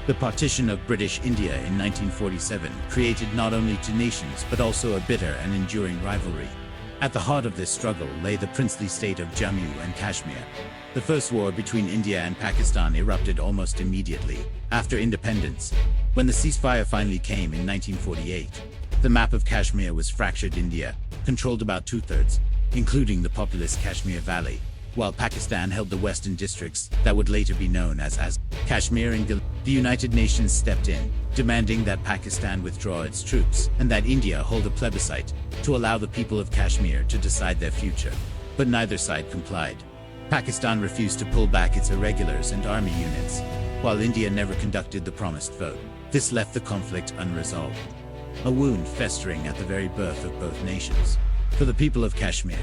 The partition of British India in 1947 created not only two nations but also a bitter and enduring rivalry. At the heart of this struggle lay the princely state of Jammu and Kashmir. The first war between India and Pakistan erupted almost immediately after independence. When the ceasefire finally came in 1948, the map of Kashmir was fractured. India controlled about two-thirds, including the populous Kashmir Valley, while Pakistan held the western districts that would later be known as Kashmir and Gibraltar. The United Nations stepped in, demanding that Pakistan withdraw its troops and that India hold a plebiscite to allow the people of Kashmir to decide their future. But neither side complied. Pakistan refused to pull back its irregulars and army units, while India never conducted the promised vote. This left the conflict unresolved, a wound festering at the very birth of both nations. For the people of Kashmir,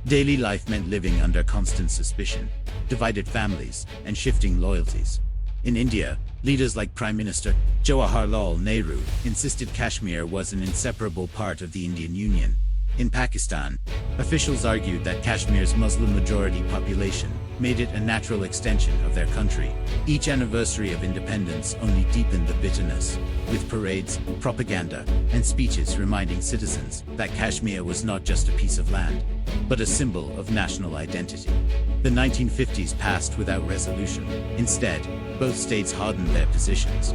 daily life meant living under constant suspicion, divided families, and shifting loyalties. In India, leaders like Prime Minister Jawaharlal Nehru insisted Kashmir was an inseparable part of the Indian Union. In Pakistan, officials argued that Kashmir's Muslim-majority population made it a natural extension of their country. Each anniversary of independence only deepened the bitterness, with parades, propaganda, and speeches reminding citizens that Kashmir was not just a piece of land, but a symbol of national identity. The 1950s passed without resolution. Instead, both states hardened their positions.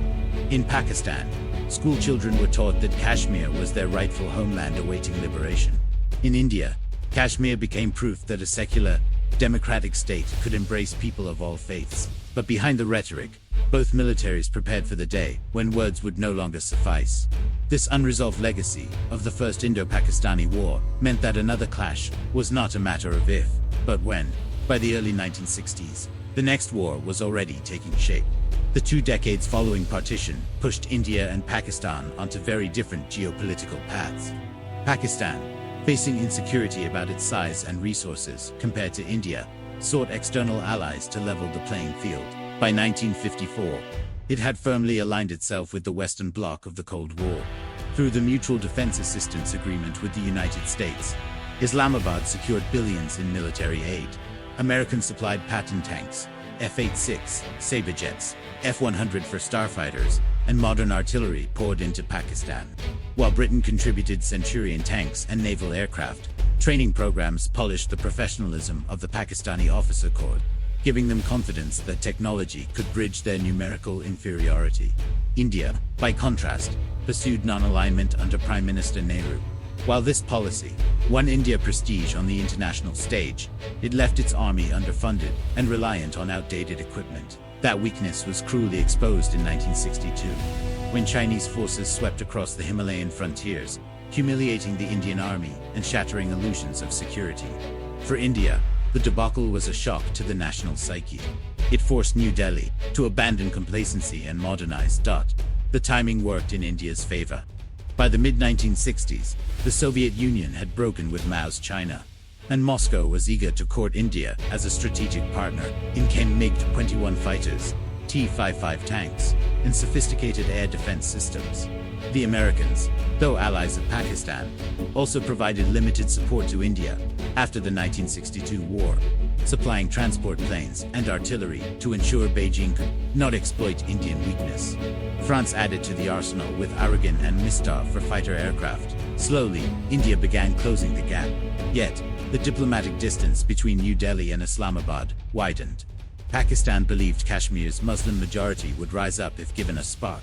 In Pakistan, school children were taught that Kashmir was their rightful homeland awaiting liberation. In India, Kashmir became proof that a secular, democratic state could embrace people of all faiths. But behind the rhetoric, both militaries prepared for the day when words would no longer suffice. This unresolved legacy of the First Indo-Pakistani War meant that another clash was not a matter of if, but when. By the early 1960s, the next war was already taking shape. The 2 decades following partition pushed India and Pakistan onto very different geopolitical paths. Pakistan, facing insecurity about its size and resources compared to India, sought external allies to level the playing field. By 1954, it had firmly aligned itself with the Western Bloc of the Cold War. Through the Mutual Defense Assistance Agreement with the United States, Islamabad secured billions in military aid. American-supplied Patton tanks, F-86, Sabre jets, F-100 for starfighters, and modern artillery poured into Pakistan. While Britain contributed Centurion tanks and naval aircraft, training programs polished the professionalism of the Pakistani officer corps, giving them confidence that technology could bridge their numerical inferiority. India, by contrast, pursued non-alignment under Prime Minister Nehru. While this policy won India prestige on the international stage, it left its army underfunded and reliant on outdated equipment. That weakness was cruelly exposed in 1962, when Chinese forces swept across the Himalayan frontiers, humiliating the Indian army and shattering illusions of security. For India, the debacle was a shock to the national psyche. It forced New Delhi to abandon complacency and modernize. The timing worked in India's favor. By the mid-1960s, the Soviet Union had broken with Mao's China, and Moscow was eager to court India as a strategic partner. In came MiG-21 fighters, T-55 tanks, and sophisticated air defense systems. The Americans, though allies of Pakistan, also provided limited support to India after the 1962 war, supplying transport planes and artillery to ensure Beijing could not exploit Indian weakness. France added to the arsenal with Aragon and Mistar for fighter aircraft. Slowly, India began closing the gap. Yet, the diplomatic distance between New Delhi and Islamabad widened. Pakistan believed Kashmir's Muslim majority would rise up if given a spark.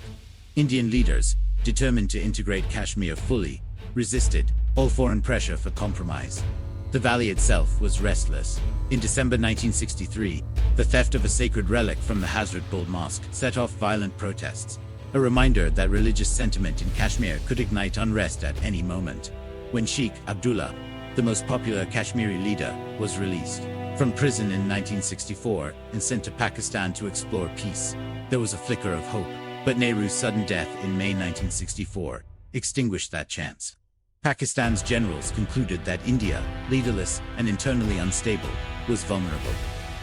Indian leaders, determined to integrate Kashmir fully, resisted all foreign pressure for compromise. The valley itself was restless. In December 1963, the theft of a sacred relic from the Hazrat Bul Mosque set off violent protests, a reminder that religious sentiment in Kashmir could ignite unrest at any moment. When Sheikh Abdullah, the most popular Kashmiri leader, was released from prison in 1964 and sent to Pakistan to explore peace, there was a flicker of hope. But Nehru's sudden death in May 1964 extinguished that chance. Pakistan's generals concluded that India, leaderless and internally unstable, was vulnerable.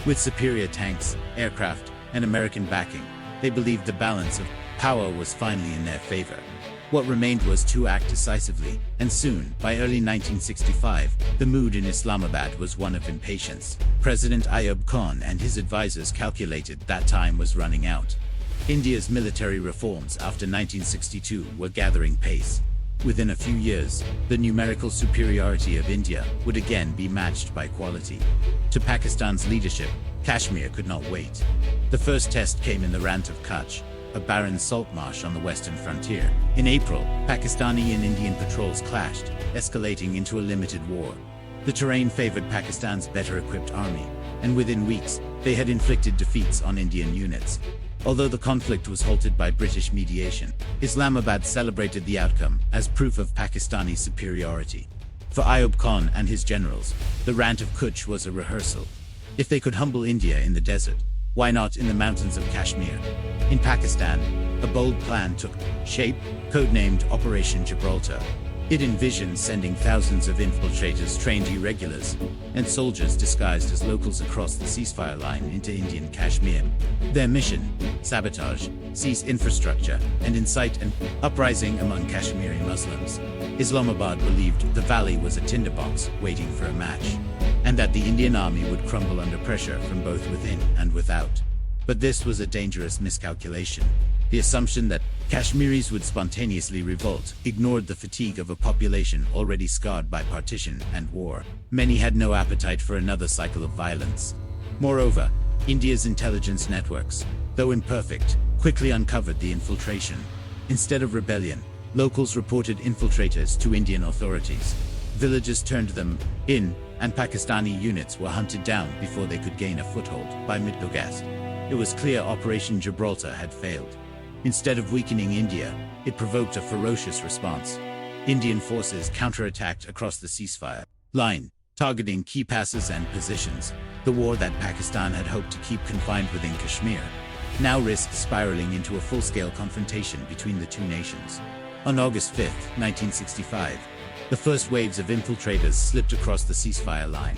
With superior tanks, aircraft, and American backing, they believed the balance of power was finally in their favor. What remained was to act decisively, and soon, by early 1965, the mood in Islamabad was one of impatience. President Ayub Khan and his advisors calculated that time was running out. India's military reforms after 1962 were gathering pace. Within a few years, the numerical superiority of India would again be matched by quality. To Pakistan's leadership, Kashmir could not wait. The first test came in the Rant of Kutch, a barren salt marsh on the western frontier. In April, Pakistani and Indian patrols clashed, escalating into a limited war. The terrain favored Pakistan's better-equipped army, and within weeks, they had inflicted defeats on Indian units. Although the conflict was halted by British mediation, Islamabad celebrated the outcome as proof of Pakistani superiority. For Ayub Khan and his generals, the Rant of Kutch was a rehearsal. If they could humble India in the desert, why not in the mountains of Kashmir? In Pakistan, a bold plan took shape, codenamed Operation Gibraltar. It envisioned sending thousands of infiltrators, trained irregulars, and soldiers disguised as locals across the ceasefire line into Indian Kashmir. Their mission: sabotage, seize infrastructure, and incite an uprising among Kashmiri Muslims. Islamabad believed the valley was a tinderbox waiting for a match, and that the Indian army would crumble under pressure from both within and without. But this was a dangerous miscalculation. The assumption that Kashmiris would spontaneously revolt ignored the fatigue of a population already scarred by partition and war. Many had no appetite for another cycle of violence. Moreover, India's intelligence networks, though imperfect, quickly uncovered the infiltration. Instead of rebellion, locals reported infiltrators to Indian authorities. Villagers turned them in, and Pakistani units were hunted down before they could gain a foothold by mid-August. It was clear Operation Gibraltar had failed. Instead of weakening India, it provoked a ferocious response. Indian forces counterattacked across the ceasefire line, targeting key passes and positions. The war that Pakistan had hoped to keep confined within Kashmir now risked spiraling into a full-scale confrontation between the two nations. On August 5, 1965, the first waves of infiltrators slipped across the ceasefire line.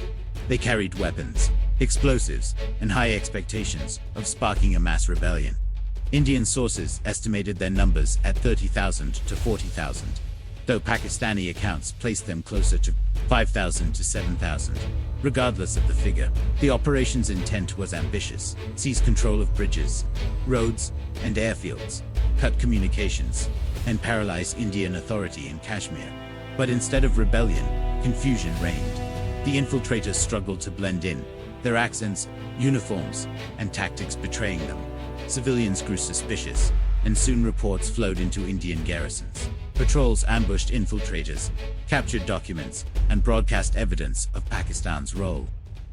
They carried weapons, explosives, and high expectations of sparking a mass rebellion. Indian sources estimated their numbers at 30,000 to 40,000, though Pakistani accounts placed them closer to 5,000 to 7,000. Regardless of the figure, the operation's intent was ambitious: seize control of bridges, roads, and airfields, cut communications, and paralyze Indian authority in Kashmir. But instead of rebellion, confusion reigned. The infiltrators struggled to blend in, their accents, uniforms, and tactics betraying them. Civilians grew suspicious, and soon reports flowed into Indian garrisons. Patrols ambushed infiltrators, captured documents, and broadcast evidence of Pakistan's role.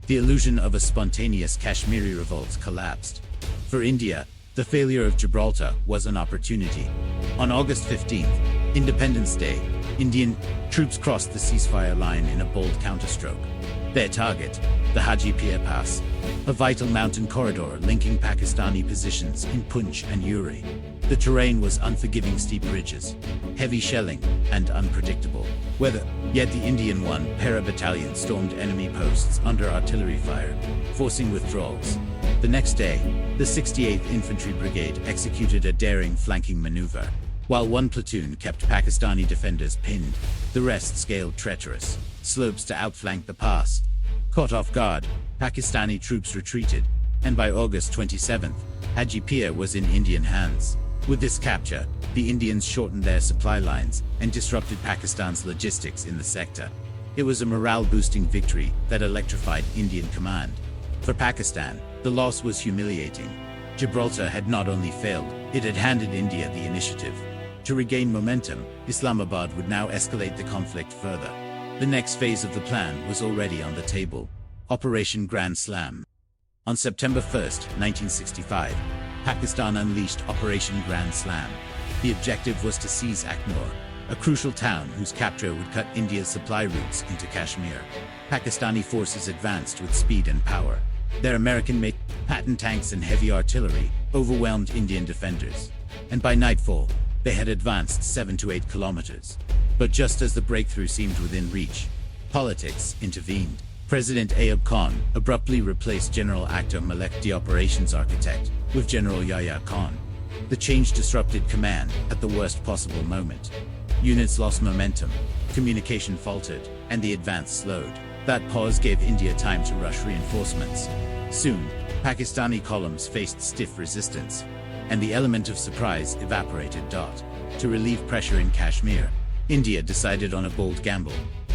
The illusion of a spontaneous Kashmiri revolt collapsed. For India, the failure of Gibraltar was an opportunity. On August 15th, Independence Day, Indian troops crossed the ceasefire line in a bold counterstroke. Their target, the Hajipir Pass, a vital mountain corridor linking Pakistani positions in Poonch and Uri. The terrain was unforgiving: steep ridges, heavy shelling, and unpredictable weather. Yet the Indian 1 para-battalion stormed enemy posts under artillery fire, forcing withdrawals. The next day, the 68th Infantry Brigade executed a daring flanking maneuver. While one platoon kept Pakistani defenders pinned, the rest scaled treacherous slopes to outflank the pass. Caught off guard, Pakistani troops retreated, and by August 27th, Hajipir was in Indian hands. With this capture, the Indians shortened their supply lines and disrupted Pakistan's logistics in the sector. It was a morale-boosting victory that electrified Indian command. For Pakistan, the loss was humiliating. Gibraltar had not only failed, it had handed India the initiative. To regain momentum, Islamabad would now escalate the conflict further. The next phase of the plan was already on the table: Operation Grand Slam. On September 1, 1965, Pakistan unleashed Operation Grand Slam. The objective was to seize Aknur, a crucial town whose capture would cut India's supply routes into Kashmir. Pakistani forces advanced with speed and power. Their American-made Patton tanks and heavy artillery overwhelmed Indian defenders, and by nightfall, they had advanced 7 to 8 kilometers. But just as the breakthrough seemed within reach, politics intervened. President Ayub Khan abruptly replaced General Akhtar Malik, the operations architect, with General Yahya Khan. The change disrupted command at the worst possible moment. Units lost momentum, communication faltered, and the advance slowed. That pause gave India time to rush reinforcements. Soon, Pakistani columns faced stiff resistance. and the element of surprise evaporated. To relieve pressure in Kashmir, India decided on a bold gamble,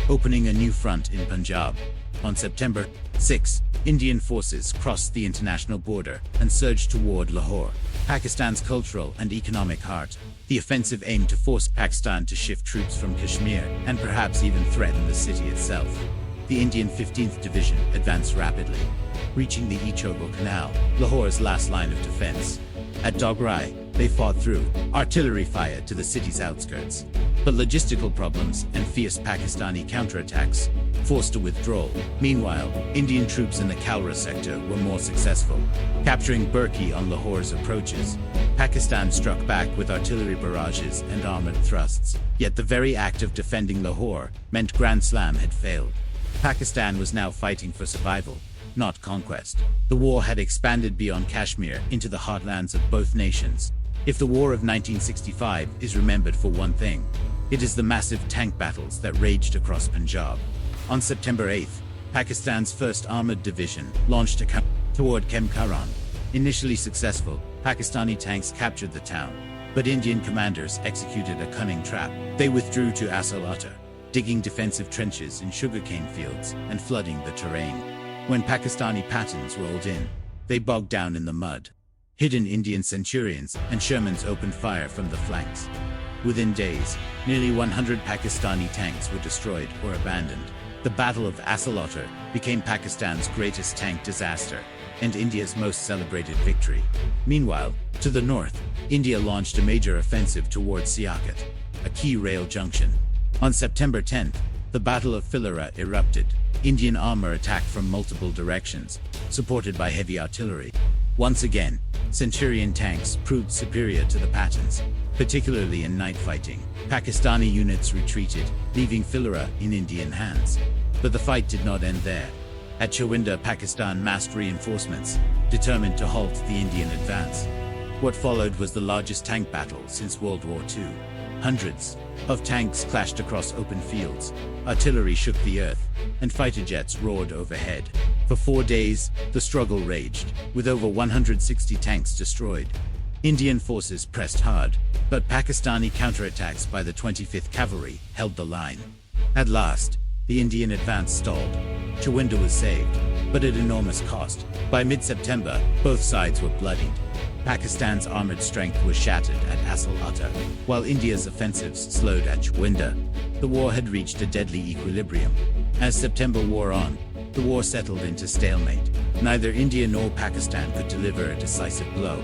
opening a new front in Punjab. On September 6, Indian forces crossed the international border and surged toward Lahore, Pakistan's cultural and economic heart. The offensive aimed to force Pakistan to shift troops from Kashmir and perhaps even threaten the city itself. The Indian 15th Division advanced rapidly, reaching the Ichogel Canal, Lahore's last line of defense. At Dograi, they fought through artillery fire to the city's outskirts, but logistical problems and fierce Pakistani counterattacks forced a withdrawal. Meanwhile, Indian troops in the Kalra sector were more successful, capturing Burki on Lahore's approaches. Pakistan struck back with artillery barrages and armored thrusts, yet the very act of defending Lahore meant Grand Slam had failed. Pakistan was now fighting for survival, not conquest. The war had expanded beyond Kashmir into the heartlands of both nations. If the War of 1965 is remembered for one thing, it is the massive tank battles that raged across Punjab. On September 8, Pakistan's 1st Armored Division launched a counter toward Kemkaran. Initially successful, Pakistani tanks captured the town, but Indian commanders executed a cunning trap. They withdrew to Asal Uttar, digging defensive trenches in sugarcane fields and flooding the terrain. When Pakistani Pathans rolled in, they bogged down in the mud. Hidden Indian centurions and Shermans opened fire from the flanks. Within days, nearly 100 Pakistani tanks were destroyed or abandoned. The Battle of Asal Uttar became Pakistan's greatest tank disaster and India's most celebrated victory. Meanwhile, to the north, India launched a major offensive towards Siakat, a key rail junction. On September 10th, the Battle of Phillora erupted. Indian armor attacked from multiple directions, supported by heavy artillery. Once again, Centurion tanks proved superior to the Pathans, particularly in night fighting. Pakistani units retreated, leaving Phillora in Indian hands. But the fight did not end there. At Chawinda, Pakistan massed reinforcements, determined to halt the Indian advance. What followed was the largest tank battle since World War II. Hundreds of tanks clashed across open fields, artillery shook the earth, and fighter jets roared overhead. For 4 days, the struggle raged, with over 160 tanks destroyed. Indian forces pressed hard, but Pakistani counterattacks by the 25th Cavalry held the line. At last, the Indian advance stalled. Chawinda was saved, but at enormous cost. By mid-September, both sides were bloodied. Pakistan's armored strength was shattered at Asal Uttar, while India's offensives slowed at Chawinda. The war had reached a deadly equilibrium. As September wore on, the war settled into stalemate. Neither India nor Pakistan could deliver a decisive blow.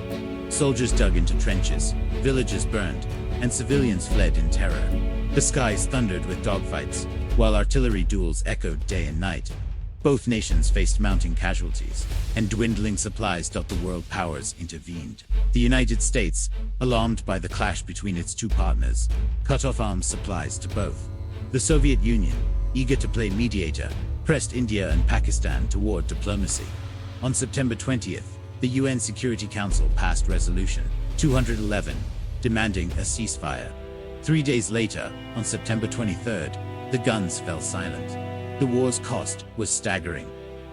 Soldiers dug into trenches, villages burned, and civilians fled in terror. The skies thundered with dogfights, while artillery duels echoed day and night. Both nations faced mounting casualties, and dwindling supplies. The world powers intervened. The United States, alarmed by the clash between its two partners, cut off arms supplies to both. The Soviet Union, eager to play mediator, pressed India and Pakistan toward diplomacy. On September 20th, the UN Security Council passed Resolution 211, demanding a ceasefire. 3 days later, on September 23rd, the guns fell silent. The war's cost was staggering.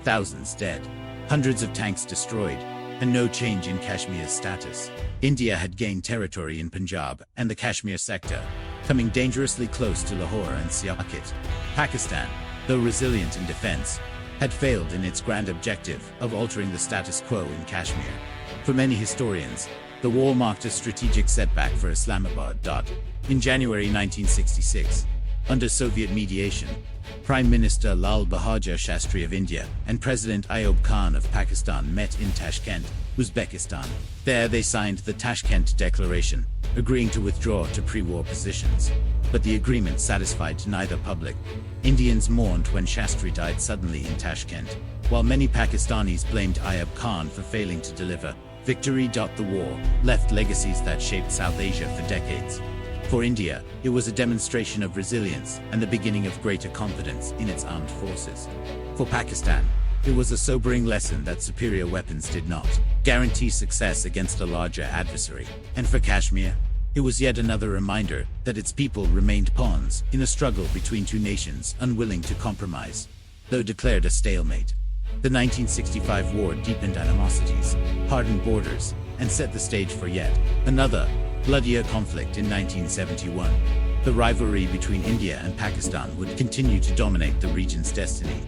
Thousands dead, hundreds of tanks destroyed, and no change in Kashmir's status. India had gained territory in Punjab and the Kashmir sector, coming dangerously close to Lahore and Siakat. Pakistan, though resilient in defense, had failed in its grand objective of altering the status quo in Kashmir. For many historians, the war marked a strategic setback for Islamabad. In January 1966, under Soviet mediation, Prime Minister Lal Bahadur Shastri of India and President Ayub Khan of Pakistan met in Tashkent, Uzbekistan. There they signed the Tashkent Declaration, agreeing to withdraw to pre-war positions. But the agreement satisfied neither public. Indians mourned when Shastri died suddenly in Tashkent, while many Pakistanis blamed Ayub Khan for failing to deliver. Victory. The war left legacies that shaped South Asia for decades. For India, it was a demonstration of resilience and the beginning of greater confidence in its armed forces. For Pakistan, it was a sobering lesson that superior weapons did not guarantee success against a larger adversary. And for Kashmir, it was yet another reminder that its people remained pawns in a struggle between two nations unwilling to compromise. Though declared a stalemate, the 1965 war deepened animosities, hardened borders, and set the stage for yet another bloodier conflict in 1971. The rivalry between India and Pakistan would continue to dominate the region's destiny.